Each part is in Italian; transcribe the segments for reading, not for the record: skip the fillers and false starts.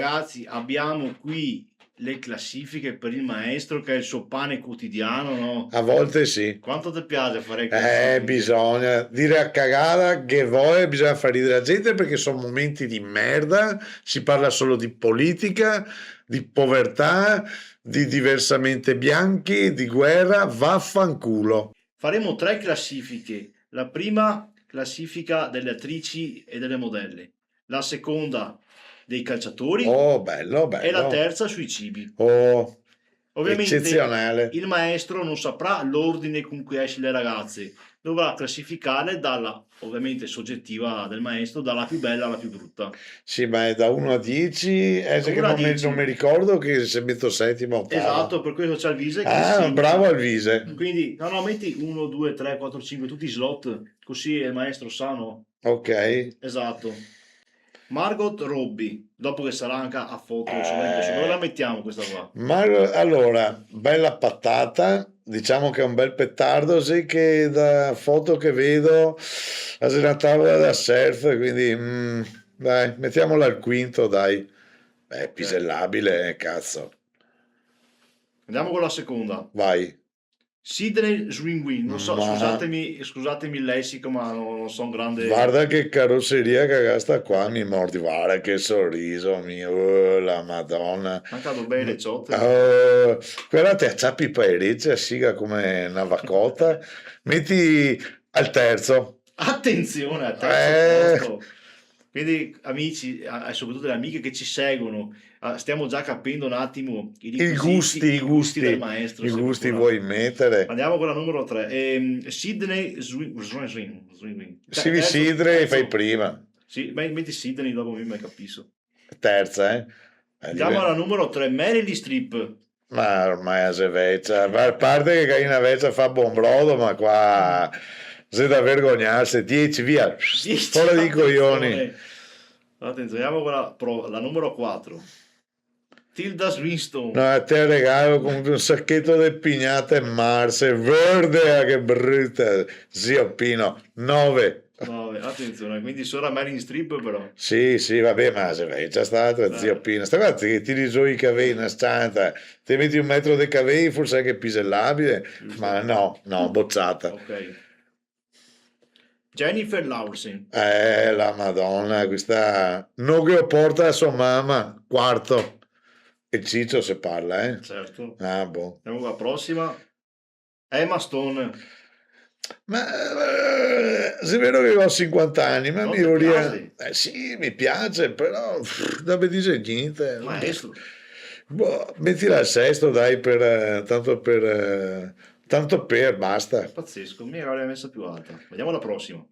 Ragazzi, abbiamo qui le classifiche per il maestro che è il suo pane quotidiano, no? A volte sì. Quanto ti piace fare classifiche? Bisogna dire a cagata che vuoi, bisogna far ridere la gente perché sono momenti di merda, si parla solo di politica, di povertà, di diversamente bianchi, di guerra, vaffanculo. Faremo tre classifiche. La prima classifica delle attrici e delle modelle, la seconda dei calciatori Oh, bello, e la bello. terza sui cibi. Oh, Ovviamente eccezionale. il maestro non saprà l'ordine con cui esce le ragazze, dovrà classificarle dalla, ovviamente soggettiva del maestro, dalla più bella alla più brutta. Sì, ma è da 1 a 10, Da se che 1 a non 10. mi ricordo che se metto settima, ottava. Esatto, per questo c'è il Vise che Ah, segna. bravo al Vise. Quindi, no, no, metti 1, 2, 3, 4, 5, tutti i slot, così il maestro sa, no? Ok. Esatto. Margot Robbie, dopo che sarà anche a foto, dove la mettiamo questa qua? Ma allora, bella patata, diciamo che è un bel petardo, sì che da foto che vedo è una tavola da surf, quindi dai, mettiamola al quinto, dai. Beh, Ok. pisellabile, cazzo. Andiamo con la seconda. Vai. Sidney Swinwin, non so, Ma scusatemi il lessico, ma non so un grande... guarda che carrozzeria cagata qua, mi mordi, guarda che sorriso mio, oh, la Madonna. Anche a bene le ciotte. Oh, quella ti acciappi i paereggi, siga come una vaccota. Metti al terzo. Attenzione al terzo Eh, posto. Quindi amici e soprattutto le amiche che ci seguono, stiamo già capendo un attimo i requisiti, i gusti del maestro, i sempre gusti qua. vuoi mettere. Andiamo con la numero 3. Sidney Swinwin. Sivi Sidre fai Terzo. prima. Sì, metti Sidney dopo mi capisco. Terza, eh? Andiamo alla numero 3. Meryl Streep. Ma ormai a se vecchia, a parte che in vecchia fa buon brodo, ma qua c'è da vergognarsi, 10 via, 10, fuori di coglioni. attenzione. Attenzione, andiamo con la numero 4. Tilda Swinton. No, a te regalo con un sacchetto di pignate Marse, verde, che brutta, zio Pino, 9. No, attenzione, quindi solo a Meryl Streep però. Sì, sì, vabbè, ma se è già stato zio Eh, Pino. Sta guarda che tiri giù i cavelli in una stanza, ti metti 1 metro di cavelli, forse anche pisellabile, ma giusto. no, no, bocciata. Ok. Jennifer Lawson. La Madonna, questa Noghio porta a sua mamma, quarto. E Ciccio se parla, eh? Certo. Ah, boh. Andiamo con la prossima. Emma Stone. Ma se è vero che ho 50 anni, ma Non mi ti vorrei... piace? sì, mi piace, però non mi dice niente. Maestro. Boh, mettila al sesto, dai, tanto per, basta. Pazzesco, mi avrei messa più alta. Vediamo la prossima.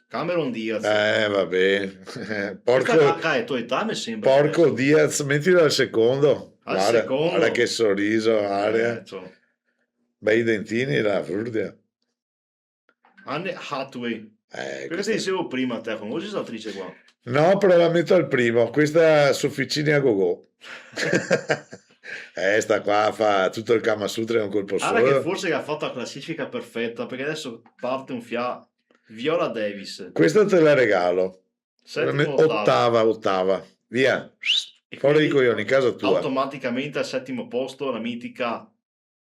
Cameron Diaz. Vabbè. Questa Porco, è tua età, mi sembra porco adesso. Diaz, mettila al secondo. Al Guarda che secondo. sorriso, aria. C'ho Bei dentini, la furdia. Anne Hathaway. Quella che ti Questa... dicevo prima, te, conosci questa attrice qua? No, però la metto al primo. Questa Sofficini a gogo. Sta qua fa tutto il Kama Sutra in un colpo Guarda che solo. forse che ha fatto la classifica perfetta, perché adesso parte un Viola Davis, Questa te la regalo. settimo ottava. Ottava, ottava. Via. E Fuori di quindi coglioni, casa tua. automaticamente al settimo posto la mitica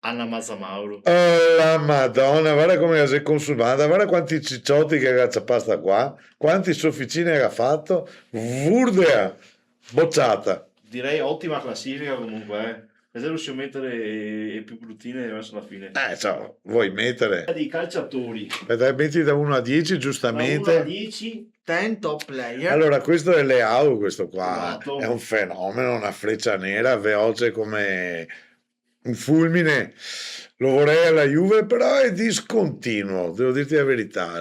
Anna Mazzamauro. Oh, la Madonna, guarda come si è consumata, guarda quanti cicciotti che ha pasta qua, quanti sofficini ha fatto, vurdea, bocciata. Direi ottima classifica comunque, eh. Vedete riuscire a mettere le più bruttine verso la fine. Ciao, vuoi mettere? Di calciatori. Aspetta, metti da 1 a 10, Da 1 a giustamente. 10, 10 top player. Allora, questo è Leao, questo qua Esatto. è un fenomeno, una freccia nera, veloce come un fulmine. Lo vorrei alla Juve, però è discontinuo, devo dirti la verità.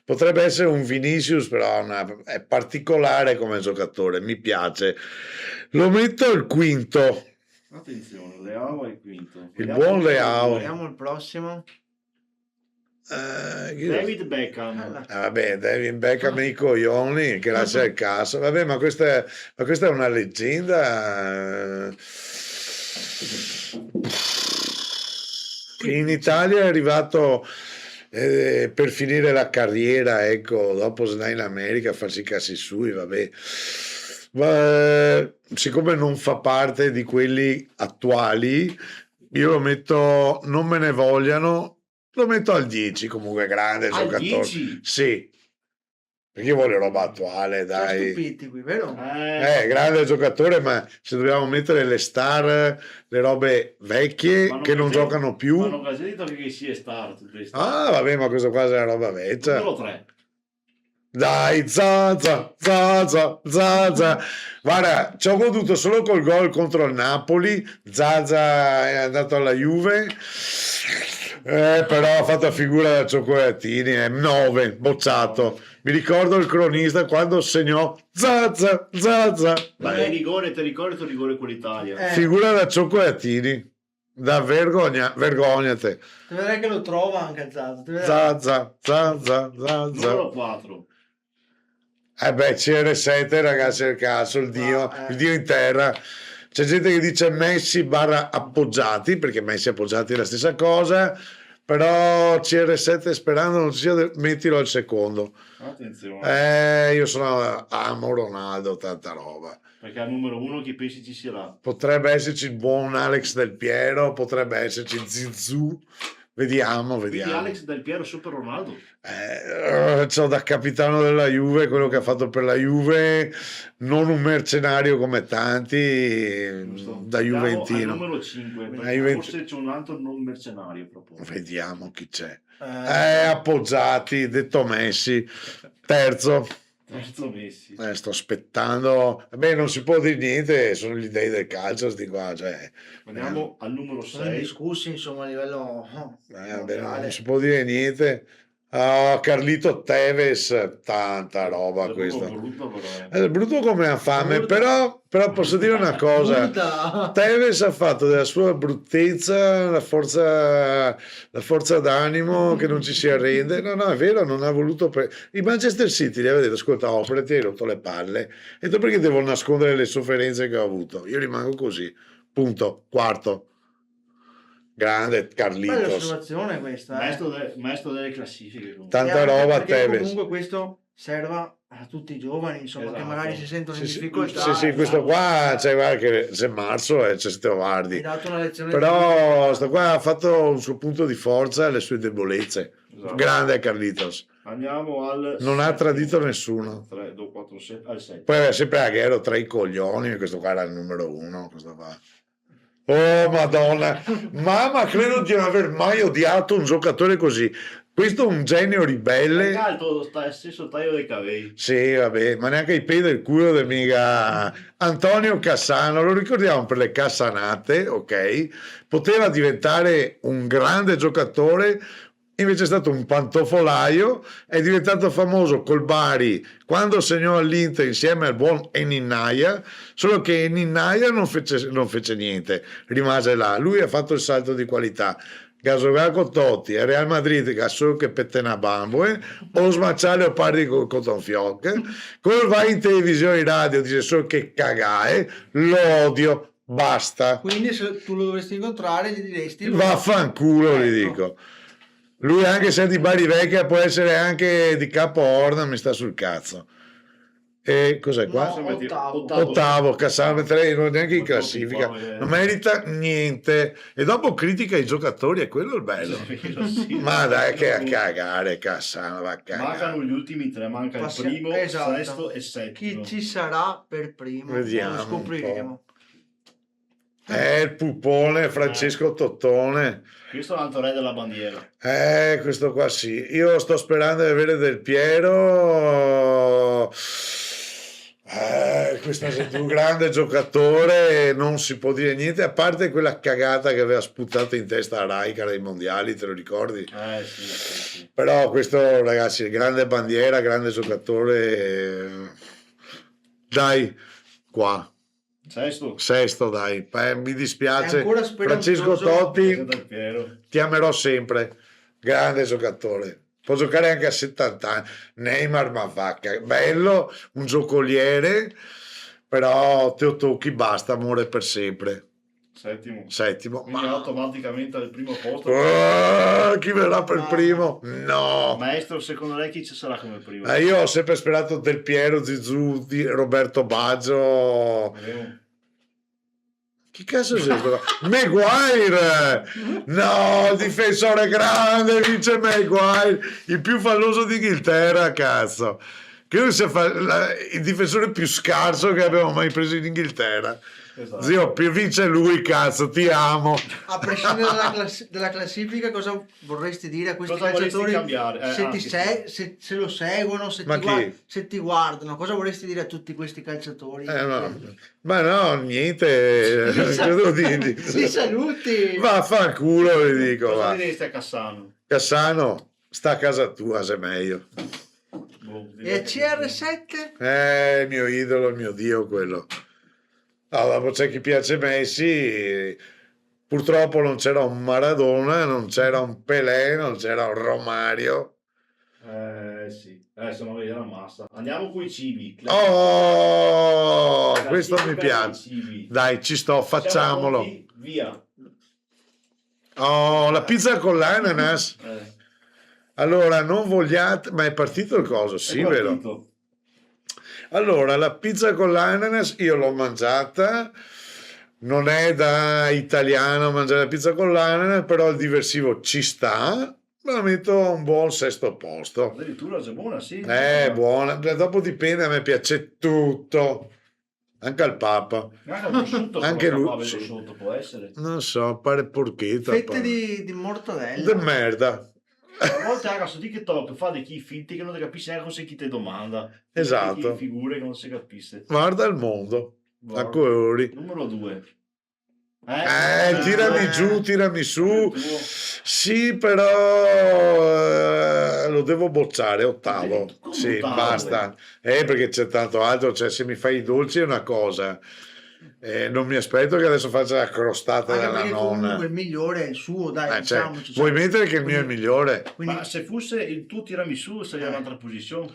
Potrebbe essere un Vinicius, però è particolare come giocatore, mi piace. Lo metto al quinto, Attenzione, Leao è il quinto. il Vediamo buon il numero Leao. due. Vediamo il prossimo. David Beckham. Vabbè, David Beckham i coglioni che lascia il cazzo. Vabbè, ma questa è una leggenda. In Italia è arrivato per finire la carriera, ecco, dopo se andai in America a farsi i cazzi sui, vabbè. Siccome non fa parte di quelli attuali, io lo metto, non me ne vogliano, lo metto al 10, comunque grande Al giocatore. 10? Sì, perché io voglio roba attuale, Ci ha dai. stupiti qui, vero? Grande giocatore, ma se dobbiamo mettere le star, le robe vecchie che non giocano più. Ma non detto che sia star. Ah, vabbè, ma questo qua è una roba vecchia. Numero 3. Dai, Zaza, Zaza, Zaza. Guarda, ci ho goduto solo col gol contro il Napoli. Zaza è andato alla Juve. Però ha fatto figura da Cioccolatini, 9, bocciato. Mi ricordo il cronista quando segnò Zaza, Zaza. Ma il rigore, ti ricordi il rigore con l'Italia? Figura da Cioccolatini. Da vergognate. Vedrai che lo trova anche Zaza. Zaza, Zaza, Zaza. Numero 4. CR7 ragazzi del cazzo, il dio in terra. C'è gente che dice Messi barra appoggiati, perché Messi appoggiati è la stessa cosa, però CR7 sperando non ci sia, mettilo al secondo. Attenzione. Io amo Ronaldo, tanta roba. Perché al numero 1 chi pensi ci sia là? Potrebbe esserci il buon Alex Del Piero, potrebbe esserci Zizou. Vediamo. Quindi Alex Del Piero super Ronaldo? C'ho da capitano della Juve quello che ha fatto per la Juve, non un mercenario come tanti. Giusto. Da Juventino. Al numero 5, forse c'è un altro non mercenario proprio. Vediamo chi c'è. Appoggiati, detto Messi. Terzo Messi. Sto aspettando. Non si può dire niente, sono gli dei del calcio sti qua, cioè. Andiamo al numero Sono 6. discussi insomma a livello non si può dire niente. Carlito Tevez, tanta roba questo. È brutto come ha fame, però posso dire una cosa. Tevez ha fatto della sua bruttezza la forza d'animo che non ci si arrende. No, è vero, non ha voluto. Il Manchester City gli aveva detto: ascolta, ti hai rotto le palle. E tu perché devo nascondere le sofferenze che ho avuto? Io rimango così. Punto. Quarto. Grande Carlitos. Bella osservazione questa. Maestro delle classifiche. Tanta roba Tevez. Comunque questo serva a tutti i giovani, insomma, che magari si sentono in difficoltà. Sì, questo qua, guarda che c'è Marzo e c'è Stevardi. Hai dato una lezione. Però sto qua ha fatto un suo punto di forza e le sue debolezze. Esatto. Grande Carlitos. Andiamo al non 7. Ha tradito nessuno. 3, 2, 4, 7, al 7. Poi aveva sempre Aguero tra i coglioni, questo qua era il numero 1. Questo qua. Oh madonna, mamma, credo di non aver mai odiato un giocatore così. Questo è un genio ribelle. È alto, stesso taglio dei capelli. Sì, vabbè, ma neanche i peli del culo del mica. Antonio Cassano, lo ricordiamo per le cassanate, ok? Poteva diventare un grande giocatore, invece è stato un pantofolaio, è diventato famoso col Bari quando segnò all'Inter insieme al buon Eninnaia, solo che Eninnaia non fece niente, rimase là, lui ha fatto il salto di qualità. Gasogaco Totti e Real Madrid che ha solo che pettena bamboe o smacciare o parli con Cotonfioc, quello vai in televisione in radio dice solo che cagae, lo odio, basta. Quindi se tu lo dovresti incontrare gli diresti vaffanculo, gli dico. Lui anche se è di Bari Vecchia può essere anche di Capo Orna, mi sta sul cazzo. E cos'è qua? No, ottavo Cassano, non neanche in classifica, non merita niente e dopo critica i giocatori, è quello il bello. Ma dai che a cagare Cassano, va a cagare. Mancano gli ultimi tre, manca il primo, sesto e settimo. Chi ci sarà per primo? Vediamo, lo scopriremo. Il pupone Francesco Tottone. Questo è l'altro re della bandiera. Questo qua sì. Io sto sperando di avere Del Piero. Questo è un grande giocatore, non si può dire niente, a parte quella cagata che aveva sputato in testa a Rijkaard ai mondiali, te lo ricordi? Sì. Però questo, ragazzi, grande bandiera, grande giocatore. Dai, qua. Sesto, dai. Mi dispiace. Francesco Totti, ti amerò sempre. Grande giocatore. Può giocare anche a 70 anni. Neymar, ma vacca. Bello, un giocoliere, però te lo tocchi, basta, amore per sempre. Settimo. Quindi automaticamente al primo posto. Chi verrà per primo? No. Maestro, secondo lei chi ci sarà come primo? Io ho sempre sperato Del Piero, Zizou, Roberto Baggio. Vedremo. Chi cazzo è questo? Maguire! No, difensore grande, vince Maguire, il più falloso d'Inghilterra, cazzo. Credo sia il difensore più scarso che abbiamo mai preso in Inghilterra. Esatto. Zio, vince lui, cazzo, ti amo. A prescindere dalla classifica, cosa vorresti dire a questi Cosa vorresti calciatori? cambiare? Se lo seguono, Ma chi? se ti guardano, cosa vorresti dire a tutti questi calciatori? No. Ma no, niente, devo dirgli. Ti saluti! Vaffanculo, vi dico. Cosa Va. diresti a Cassano? Cassano, sta a casa tua, se meglio. E a CR7? Il mio idolo, il mio dio, quello. Dopo c'è chi piace Messi, purtroppo non c'era un Maradona, non c'era un Pelé, non c'era un Romario. Sì, adesso non vediamo la massa. Andiamo con i cibi. Oh, questo mi Classifica piace. dei cibi. Dai, ci sto, Siamo facciamolo. pronti? Via. Oh, la pizza con l'ananas. Allora, non vogliate... Ma è partito il coso? Sì, È vero? partito. Allora, la pizza con l'ananas io l'ho mangiata, non è da italiano mangiare la pizza con l'ananas, però il diversivo ci sta, la metto a un buon sesto posto. Addirittura è buona, sì. Buona, dopo dipende, a me piace tutto, anche al Papa. Anche il prosciutto, Anche quello lui, che sì. sotto può essere. Non so, pare porchetta. Fette di mortadella. De merda. A volte anche su TikTok fa dei chi finti che non ti capisci neanche se chi ti domanda. Esatto. Chi figure che non si capisce. Guarda il mondo, a Guarda. colori. Numero 2. Tirami giù, tirami su. Sì, però lo devo bocciare, ottavo. Come Sì, ottavo? basta. Perché c'è tanto altro, cioè se mi fai i dolci è una cosa. Non mi aspetto che adesso faccia la crostata Anche della perché nonna. comunque il migliore è il suo, dai, Cioè, diciamoci. vuoi mettere che il mio è il migliore? Quindi, Ma se fosse il tuo tiramisù sarebbe un'altra posizione.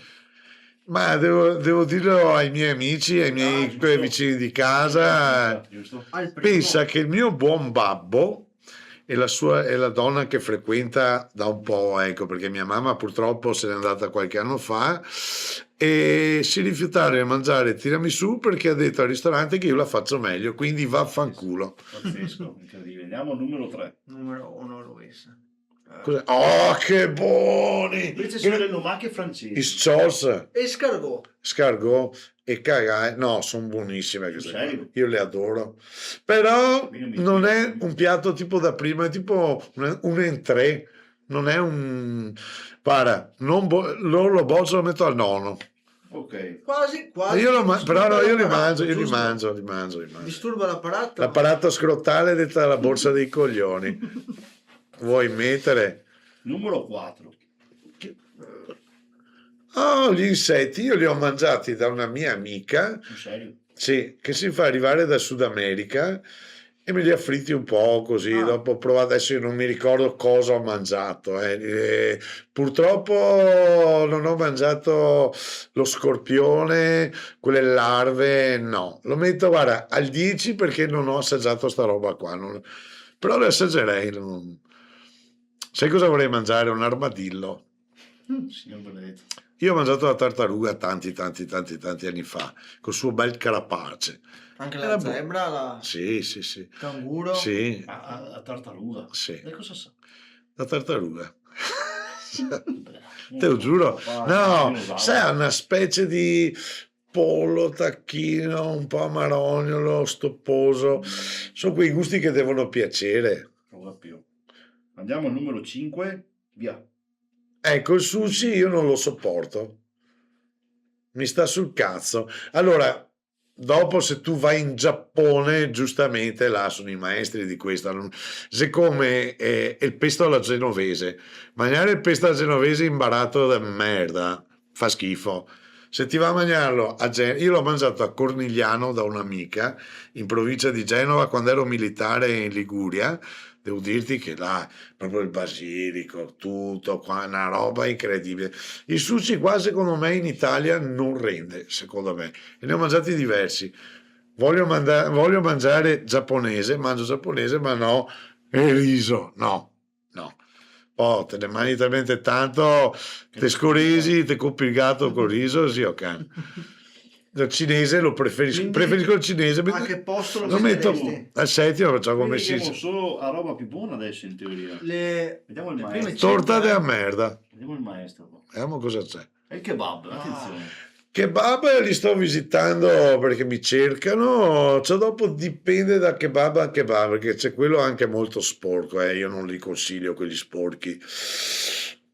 Ma devo dirlo ai miei amici, ai miei Giusto. vicini di casa. Giusto. al primo, Pensa che il mio buon babbo è la donna che frequenta da un po', ecco, perché mia mamma purtroppo se n'è andata qualche anno fa e si rifiutava di mangiare tiramisù perché ha detto al ristorante che io la faccio meglio, quindi vaffanculo. Pazzesco, incredibile. Andiamo al numero 3. numero 1 Luis. Oh, che buoni! Invece sono le lumache francesi. Ischos, Escargot. scargot e cagai, no, sono buonissime queste Serio? cose. Io le adoro. Però Io mi non è fido. un piatto tipo da prima, è tipo un entrée, non è un... Guarda, lo boccio, lo metto al nono. Ok. Quasi. Però no, io li L'apparato, mangio, giusto? li mangio. Disturba l'apparato. L'apparato scrotale detta la borsa dei coglioni. Vuoi mettere? Numero 4. Oh, gli insetti, io li ho mangiati da una mia amica, Sul serio? sì, che si fa arrivare da Sud America e me li ha fritti un po' così, Ah. dopo ho provato, adesso io non mi ricordo cosa ho mangiato. Purtroppo non ho mangiato lo scorpione, quelle larve, no. Lo metto, guarda, al 10 perché non ho assaggiato sta roba qua, però lo assaggerei. Sai cosa vorrei mangiare? Un armadillo. Signor Benedetto. Io ho mangiato la tartaruga tanti anni fa, col suo bel carapace. Anche Era la buono. zebra, la Sì. canguro. Sì, A tartaruga. sì, E cosa sa? la tartaruga. Te lo giuro. No, sai, una specie di pollo, tacchino, un po' amarognolo, stopposo. Sono quei gusti che devono piacere. Proprio. Andiamo al numero 5. Via. Ecco, il sushi io non lo sopporto. Mi sta sul cazzo. Allora, dopo se tu vai in Giappone, giustamente là sono i maestri di questa. Siccome il pesto alla genovese, mangiare il pesto alla genovese imbarato da merda fa schifo. Se ti va a mangiarlo io l'ho mangiato a Cornigliano da un'amica in provincia di Genova quando ero militare in Liguria. Devo dirti che là proprio il basilico, tutto qua, una roba incredibile. Il sushi qua secondo me in Italia non rende, secondo me, e ne ho mangiati diversi. voglio mangiare giapponese, mangio giapponese, ma no, il riso, no, no. Oh, te ne mangi talmente tanto, te scorisi, te copi il gatto col riso, sì, ok. Il cinese lo preferisco, Quindi, preferisco il cinese. a che posto Lo lo metto metteresti? al settimo, facciamo come Quindi andiamo si solo a roba più buona adesso in teoria. Le Vediamo il prime maestro. torta 5, della merda. Vediamo il maestro. Vediamo cosa c'è. E il kebab, attenzione. Kebab li sto visitando perché mi cercano, cioè dopo dipende da kebab a kebab, perché c'è quello anche molto sporco, io non li consiglio quelli sporchi,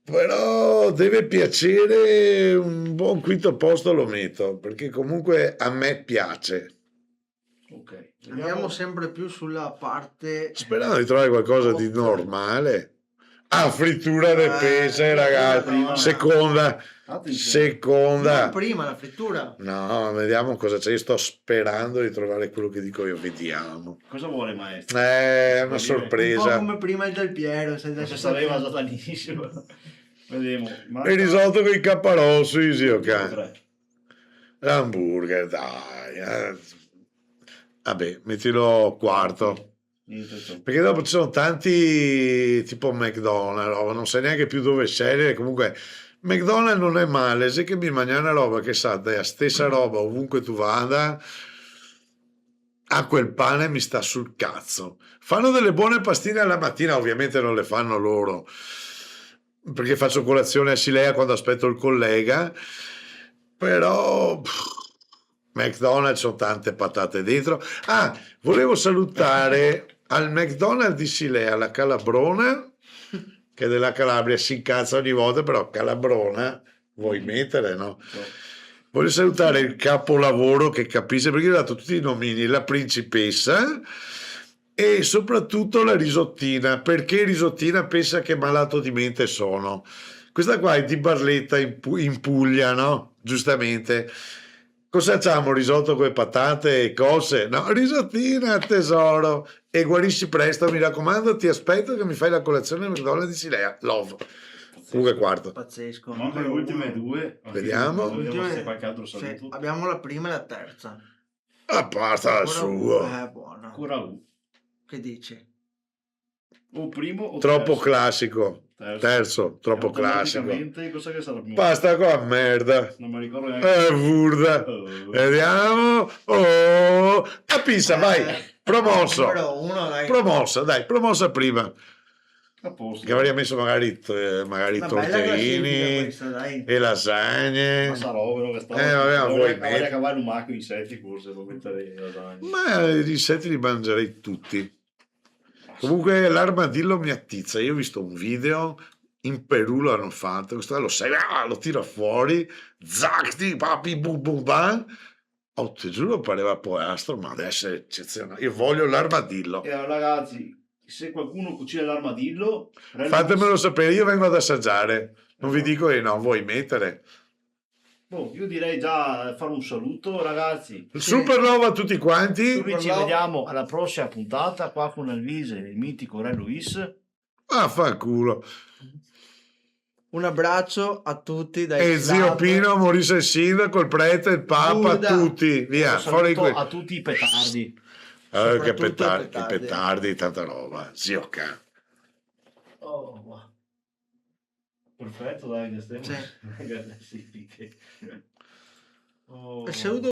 però deve piacere, un buon quinto posto lo metto, perché comunque a me piace. Ok. andiamo sempre più sulla parte Sperando di trovare qualcosa di normale. Ah, frittura del pesce, ragazzi. prima. Seconda. Attenzione. Seconda. non prima la frittura. No, vediamo cosa c'è. Io sto sperando di trovare quello che dico io. Vediamo. Cosa vuole maestro? È una Un po' sorpresa. come prima il del Piero, se Non adesso si sapeva già dall'inizio. Vediamo. E il risotto con i capparossi, sì, ok. 3. L'hamburger, dai. Vabbè, mettilo quarto. Perché dopo ci sono tanti tipo McDonald's, roba, non sai neanche più dove scegliere. Comunque, McDonald's non è male, se che mi mangia una roba che sa della stessa roba ovunque tu vada. A quel pane mi sta sul cazzo. Fanno delle buone pastine alla mattina, ovviamente non le fanno loro, perché faccio colazione a Silea quando aspetto il collega, però McDonald's sono tante patate dentro. Ah, volevo salutare al McDonald's di Silea la Calabrona, che della Calabria si incazza ogni volta, però Calabrona vuoi mettere, no? Voglio salutare il capolavoro che capisce, perché gli ho dato tutti i nomini, la principessa e soprattutto la risottina, perché risottina pensa che malato di mente sono. Questa qua è di Barletta in Puglia, no? Giustamente. Cosa facciamo? Risotto con le patate e cose? No, risottina, tesoro. E guarisci presto, mi raccomando, ti aspetto che mi fai la colazione McDonald's di Silea. Love. Comunque quarto. Pazzesco. Manca le ultime due. Vediamo. Vediamo se c'è qualche altro Sì, saluto. abbiamo la prima e la terza. A parte dal suo. Buona. Ancora U. Che dici? O primo o Troppo terzo? classico. Terzo, troppo classico. Automaticamente cosa che sarà? Pasta con la merda. Non mi ricordo neanche. Burda. Oh. Vediamo. Oh. A pizza, vai. Promosso. Numero uno, dai. Promossa prima. A posto. Che avrei messo magari Una bella classifica tortellini questa, dai. e lasagne. Ma sarò ovvero che stavo. vabbè, ma vuoi Vorrei mettere. cavare un macchio di insetti forse per mettere le lasagne. Ma gli insetti li mangerei tutti. Comunque l'armadillo mi attizza. Io ho visto un video, in Perù lo hanno fatto, questo lo sai, lo tira fuori, zacti, papi, bum bum bam. Oh, ti giuro, pareva poestro, ma adesso è eccezionale. Io voglio l'armadillo. E allora, ragazzi, se qualcuno cucina l'armadillo, Fatemelo sapere, io vengo ad assaggiare. Non vi dico che no, vuoi mettere. Boh, io direi già fare un saluto, ragazzi. Super love a tutti quanti. Noi ci vediamo alla prossima puntata qua con Alvise, il mitico Re Luis. Ah, fa culo. Un abbraccio a tutti dai E zio club. Pino, Maurice il sindaco, il prete, il papa, Burda. tutti. Via, Un fuori saluto qui. a tutti i petardi. Che soprattutto petardi, petardi. che petardi, tanta roba. Zio Can. Oh, wow. Perfetto, dai, che stiamo. Sì. Classifiche. Oh. Il saluto